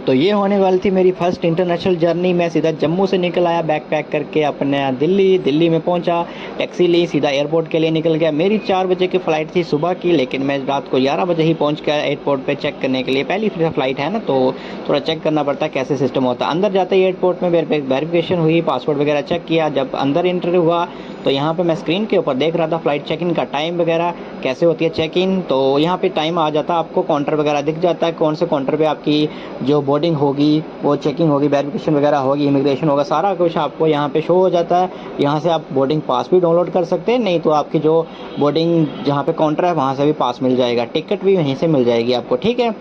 तो ये होने वाली थी मेरी फर्स्ट इंटरनेशनल जर्नी। मैं सीधा जम्मू से निकल आया बैग पैक करके अपने दिल्ली में पहुंचा, टैक्सी ली, सीधा एयरपोर्ट के लिए निकल गया। मेरी 4 बजे की फ़्लाइट थी सुबह की, लेकिन मैं रात को 11 बजे ही पहुंच गया एयरपोर्ट पे चेक करने के लिए। पहली फ़्लाइट है ना, तो थोड़ा चेक करना पड़ता है कैसे सिस्टम होता है। अंदर जाते ही एयरपोर्ट में वेरिफिकेशन हुई, पासपोर्ट वगैरह चेक किया। जब अंदर इंटरव्यू हुआ तो यहाँ पे मैं स्क्रीन के ऊपर देख रहा था फ़्लाइट चेक इन का टाइम वगैरह कैसे होती है चेक इन। तो यहाँ पे टाइम आ जाता है, आपको काउंटर वगैरह दिख जाता है, कौन से काउंटर पे आपकी जो बोर्डिंग होगी, वो चेकिंग होगी, वेरिफिकेशन वगैरह होगी, इमिग्रेशन होगा, सारा कुछ आपको यहाँ पे शो हो जाता है। यहाँ से आप बोर्डिंग पास भी डाउनलोड कर सकते हैं, नहीं तो आपकी जो बोर्डिंग जहाँ पे काउंटर है वहाँ से भी पास मिल जाएगा, टिकट भी वहीं से मिल जाएगी आपको, ठीक है।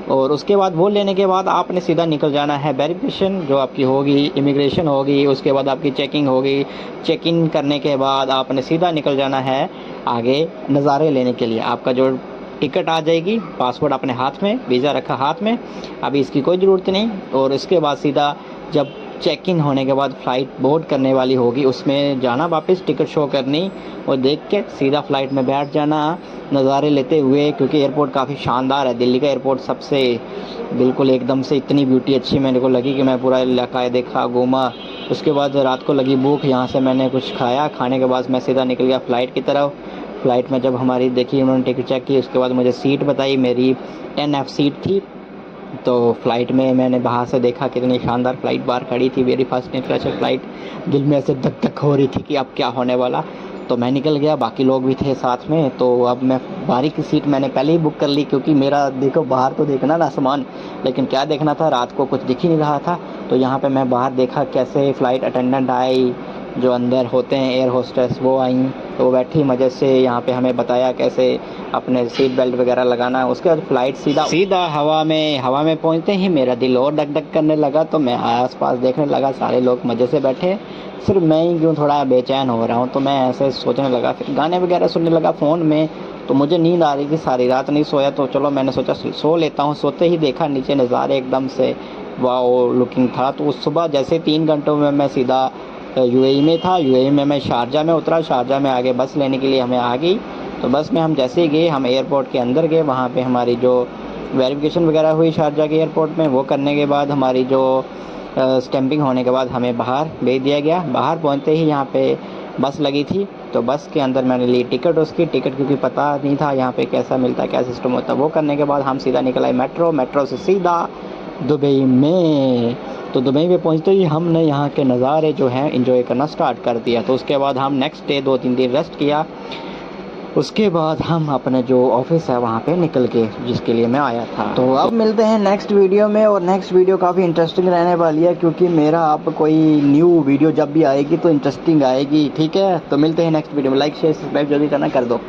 और उसके बाद वो लेने के बाद आपने सीधा निकल जाना है वेरिफिकेशन जो आपकी होगी, इमिग्रेशन होगी, उसके बाद आपकी चेकिंग होगी। चेक इन करने के बाद आपने सीधा निकल जाना है आगे नज़ारे लेने के लिए। आपका जो टिकट आ जाएगी, पासपोर्ट अपने हाथ में, वीज़ा रखा हाथ में, अभी इसकी कोई ज़रूरत नहीं। और उसके बाद सीधा जब चेक इन होने के बाद फ़्लाइट बोर्ड करने वाली होगी, उसमें जाना, वापस टिकट शो करनी और देख के सीधा फ़्लाइट में बैठ जाना नज़ारे लेते हुए, क्योंकि एयरपोर्ट काफ़ी शानदार है। दिल्ली का एयरपोर्ट सबसे बिल्कुल एकदम से इतनी ब्यूटी अच्छी मेरे को लगी कि मैं पूरा इलाका देखा, घूमा। उसके बाद रात को लगी भूख, यहाँ से मैंने कुछ खाया, खाने के बाद मैं सीधा निकल गया फ़्लाइट की तरफ। फ़्लाइट में जब हमारी देखी, उन्होंने टिकट चेक की, उसके बाद मुझे सीट बताई, मेरी 10F सीट थी। तो फ़्लाइट में मैंने बाहर से देखा कितनी शानदार फ़्लाइट बाहर खड़ी थी, मेरी फर्स्ट इंटरनेशनल फ़्लाइट। दिल में ऐसे धक धक हो रही थी कि अब क्या होने वाला। तो मैं निकल गया, बाकी लोग भी थे साथ में। तो अब मैं बारी की सीट मैंने पहले ही बुक कर ली, क्योंकि मेरा देखो बाहर तो देखना ना आसमान, लेकिन क्या देखना था, रात को कुछ दिख ही नहीं रहा था। तो यहाँ पे मैं बाहर देखा कैसे फ़्लाइट अटेंडेंट आई, जो अंदर होते हैं एयर होस्टेस, वो आई, तो वो बैठी मज़े से, यहाँ पे हमें बताया कैसे अपने सीट बेल्ट वगैरह लगाना है। उसके बाद फ़्लाइट सीधा हवा में पहुँचते ही मेरा दिल और धक धक करने लगा। तो मैं आसपास देखने लगा, सारे लोग मज़े से बैठे, सिर्फ मैं ही क्यों थोड़ा बेचैन हो रहा हूँ। तो मैं ऐसे सोचने लगा, फिर गाने वगैरह सुनने लगा फ़ोन में। तो मुझे नींद आ रही थी, सारी रात नहीं सोया, तो चलो मैंने सोचा सो लेता हूँ। सोते ही देखा नीचे नज़ारे एकदम से वाओ लुकिंग था। तो उस सुबह जैसे 3 घंटों में मैं सीधा यूएई में था। यूएई में मैं शारजा में उतरा, शारजा में आगे बस लेने के लिए हमें आ गई। तो बस में हम जैसे ही गए, हम एयरपोर्ट के अंदर गए, वहाँ पे हमारी जो वेरिफिकेशन वगैरह हुई शारजा के एयरपोर्ट में, वो करने के बाद हमारी जो स्टैंपिंग होने के बाद हमें बाहर भेज दिया गया। बाहर पहुँचते ही यहाँ पे बस लगी थी, तो बस के अंदर मैंने ली टिकट, उसकी टिकट क्योंकि पता नहीं था यहाँ पे कैसा मिलता है, क्या सिस्टम होता है। वो करने के बाद हम सीधा निकल आए मेट्रो से सीधा दुबई में। तो दुबई में पहुँचते ही हमने यहाँ के नज़ारे जो हैं एंजॉय करना स्टार्ट कर दिया। तो उसके बाद हम नेक्स्ट डे 2-3 दिन रेस्ट किया। उसके बाद हम अपने जो ऑफिस है वहाँ पे निकल गए, जिसके लिए मैं आया था। तो अब मिलते हैं नेक्स्ट वीडियो में, और नेक्स्ट वीडियो काफ़ी इंटरेस्टिंग रहने वाली है, क्योंकि मेरा अब कोई न्यू वीडियो जब भी आएगी तो इंटरेस्टिंग आएगी, ठीक है। तो मिलते हैं नेक्स्ट वीडियो में। लाइक शेयर सब्सक्राइब जल्दी करना कर दो।